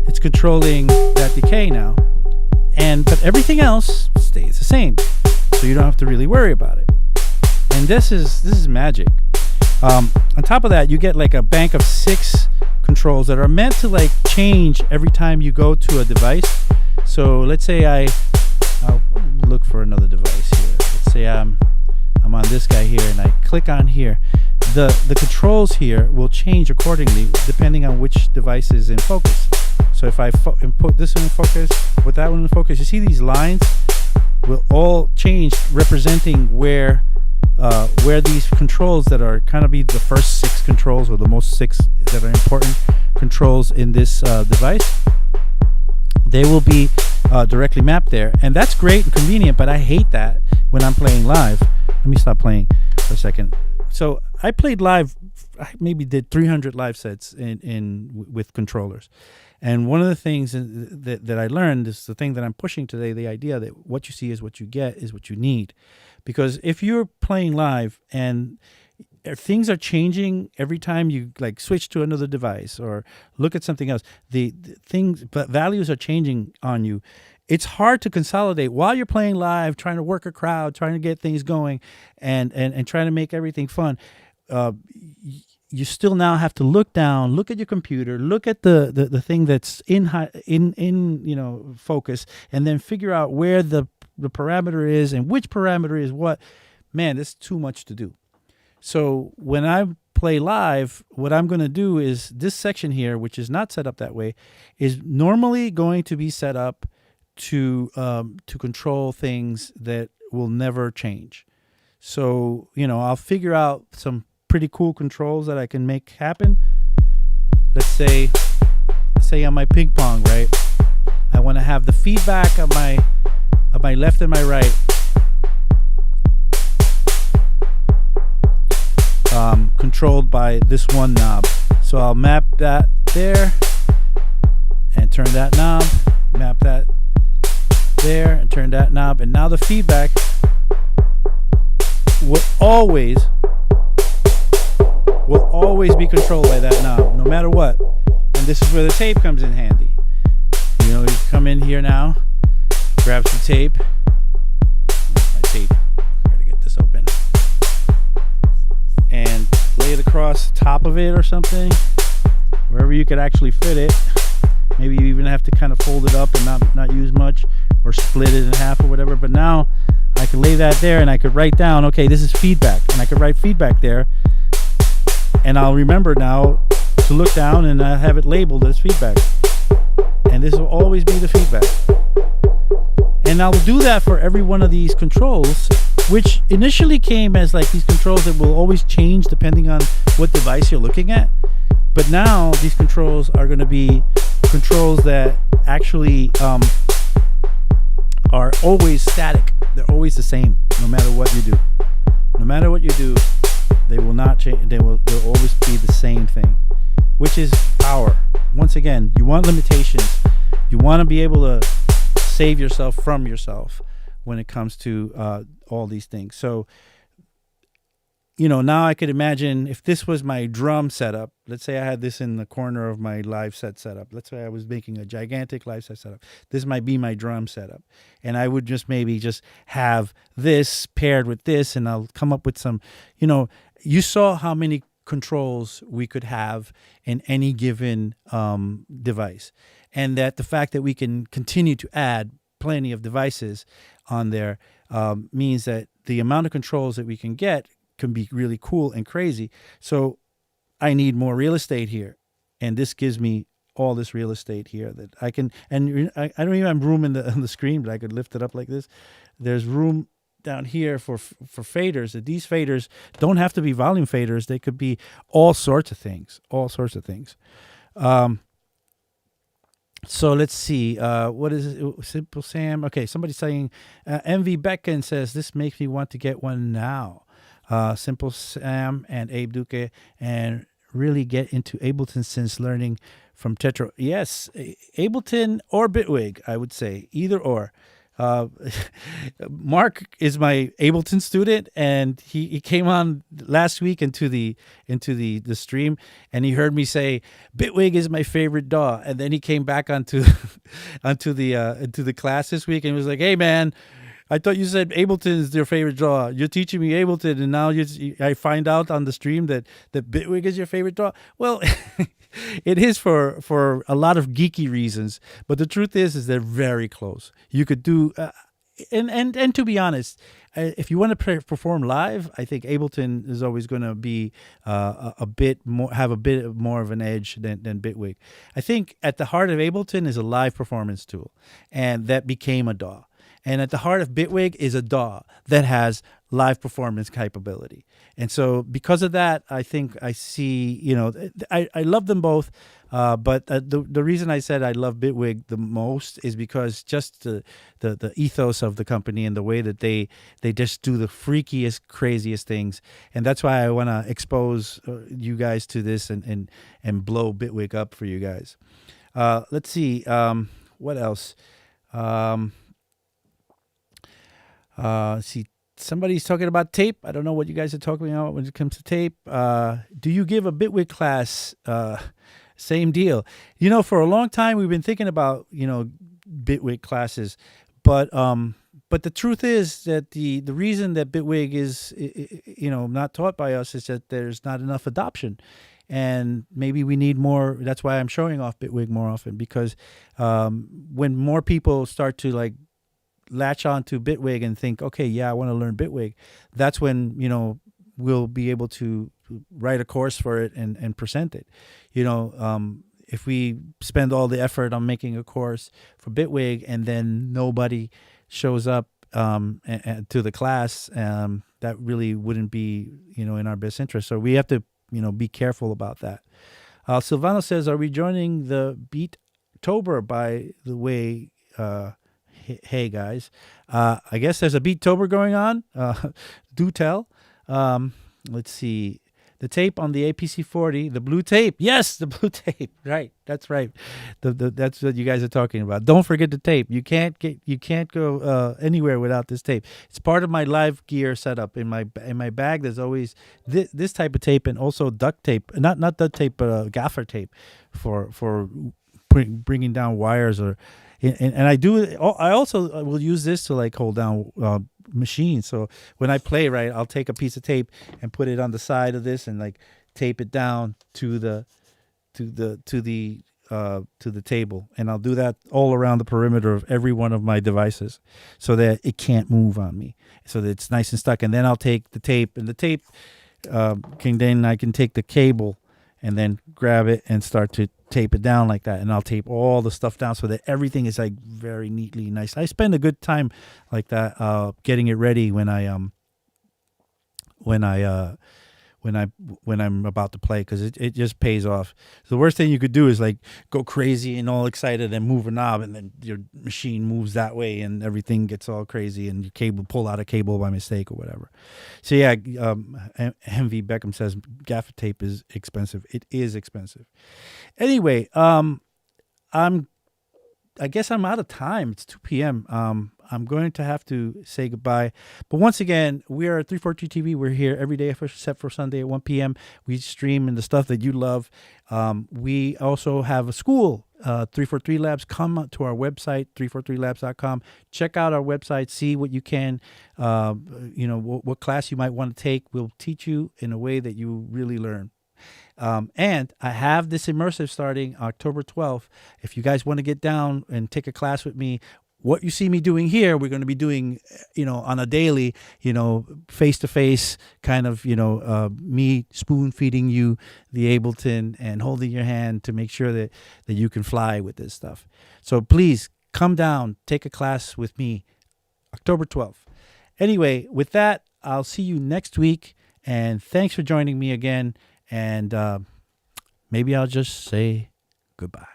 It's controlling that decay now. But everything else stays the same, so you don't have to really worry about it. And this is magic. On top of that, you get like a bank of 6 controls that are meant to like change every time you go to a device. So let's say I'll look for another device here. Let's say I'm on this guy here, and I click on here. The controls here will change accordingly depending on which device is in focus. So if I put this one in focus, put that one in focus, you see these lines will all change, representing where these controls that are kind of be the first 6 controls, or the most 6 that are important controls in this device, they will be directly mapped there. And that's great and convenient, but I hate that when I'm playing live. Let me stop playing for a second. So I played live I maybe did 300 live sets with controllers. And one of the things that I learned is the thing that I'm pushing today, the idea that what you see is what you get is what you need. Because if you're playing live and things are changing every time you like switch to another device or look at something else, the things, but values are changing on you. It's hard to consolidate while you're playing live, trying to work a crowd, trying to get things going, and trying to make everything fun. You still now have to look down, look at your computer, look at the thing that's in focus, and then figure out where the parameter is and which parameter is what. Man, that's too much to do. So when I play live, what I'm going to do is this section here, which is not set up that way, is normally going to be set up to control things that will never change. So, I'll figure out some pretty cool controls that I can make happen. Let's say on my ping pong, right? I want to have the feedback of my left and my right controlled by this one knob. So I'll map that there and turn that knob, map that there and turn that knob, and now the feedback will always be controlled by that knob, no matter what. And this is where the tape comes in handy. You come in here now, grab some tape. My tape, gotta get this open, and lay it across the top of it or something, wherever you could actually fit it. Maybe you even have to kind of fold it up and not use much, or split it in half or whatever. But now I could lay that there and I could write down, okay, this is feedback, and I could write feedback there, and I'll remember now to look down and I have it labeled as feedback, and this will always be the feedback. And I'll do that for every one of these controls, which initially came as like these controls that will always change depending on what device you're looking at. But now these controls are going to be controls that actually are always static. They're always the same, no matter what you do. No matter what you do, they will not change. They'll always be the same thing, which is power. Once again, you want limitations. You want to be able to save yourself from yourself when it comes to all these things. So, now I could imagine if this was my drum setup. Let's say I had this in the corner of my live set setup. Let's say I was making a gigantic live set setup. This might be my drum setup. And I would just maybe just have this paired with this, and I'll come up with some, you saw how many controls we could have in any given device. And that the fact that we can continue to add plenty of devices on there means that the amount of controls that we can get can be really cool and crazy. So I need more real estate here, and this gives me all this real estate here that I can. And I don't even have room on the screen, but I could lift it up like this. There's room down here for faders. That these faders don't have to be volume faders. They could be all sorts of things. So let's see. What is it? Simple Sam. Okay, somebody's saying, MV Becken says, this makes me want to get one now. Simple Sam and Abe Duque, and really get into Ableton since learning from Tetra. Yes, Ableton or Bitwig, I would say, either or. Mark is my Ableton student, and he came on last week into the stream, and he heard me say Bitwig is my favorite DAW, and then he came back onto the class this week and was like, hey man, I thought you said Ableton is your favorite DAW. You're teaching me Ableton, and now I find out on the stream that Bitwig is your favorite DAW. Well, it is for a lot of geeky reasons, but the truth is they're very close. You could do, and to be honest, if you want to perform live, I think Ableton is always going to be have a bit more of an edge than Bitwig. I think at the heart of Ableton is a live performance tool, and that became a DAW. And at the heart of Bitwig is a DAW that has live performance capability. And so because of that, I think I see, I love them both, But the reason I said I love Bitwig the most is because just the ethos of the company and the way that they just do the freakiest, craziest things, and that's why I want to expose you guys to this and blow Bitwig up for you guys. Let's see. What else? See, somebody's talking about tape. I don't know what you guys are talking about when it comes to tape. Do you give a Bitwig class? Same deal. For a long time we've been thinking about Bitwig classes, but the truth is that the reason that Bitwig is not taught by us is that there's not enough adoption. And maybe we need more. That's why I'm showing off Bitwig more often, because when more people start to latch on to Bitwig and think, okay, yeah, I want to learn Bitwig, that's when we'll be able to write a course for it and present it. If we spend all the effort on making a course for Bitwig and then nobody shows up to the class, that really wouldn't be in our best interest. So we have to be careful about that. Silvano says, are we joining the Beattober, by the way? Hey guys, I guess there's a Beattober going on. Do tell. Let's see. The tape on the APC-40, the blue tape. Yes, the blue tape. Right, that's right. That's what you guys are talking about. Don't forget the tape. You can't go anywhere without this tape. It's part of my live gear setup. In my bag, there's always this type of tape, and also duct tape. Not duct tape, but gaffer tape for bringing down wires or. And I also will use this to hold down machines. So when I play, right, I'll take a piece of tape and put it on the side of this and tape it down to the table, and I'll do that all around the perimeter of every one of my devices, so that it can't move on me, so that it's nice and stuck. And then I'll take the tape, and the tape I can take the cable and then grab it and start to tape it down like that. And I'll tape all the stuff down so that everything is very neatly nice. I spend a good time like that, getting it ready when I'm about to play, because it just pays off. So the worst thing you could do is go crazy and all excited and move a knob, and then your machine moves that way and everything gets all crazy, and your pull out a cable by mistake or whatever. So yeah, MV Beckham says gaffer tape is expensive. It is expensive. Anyway, I guess I'm out of time. It's 2 p.m. I'm going to have to say goodbye. But once again, we are at 343 TV. We're here every day except for Sunday at 1 p.m. We stream and the stuff that you love. We also have a school, 343 Labs. Come to our website, 343labs.com. Check out our website. See what you can, what class you might want to take. We'll teach you in a way that you really learn. And I have this immersive starting October 12th. If you guys want to get down and take a class with me, what you see me doing here, we're going to be doing, on a daily, face-to-face kind of, me spoon feeding you the Ableton and holding your hand to make sure that you can fly with this stuff. So please come down, take a class with me, October 12th. Anyway, with that, I'll see you next week. And thanks for joining me again. And maybe I'll just say goodbye.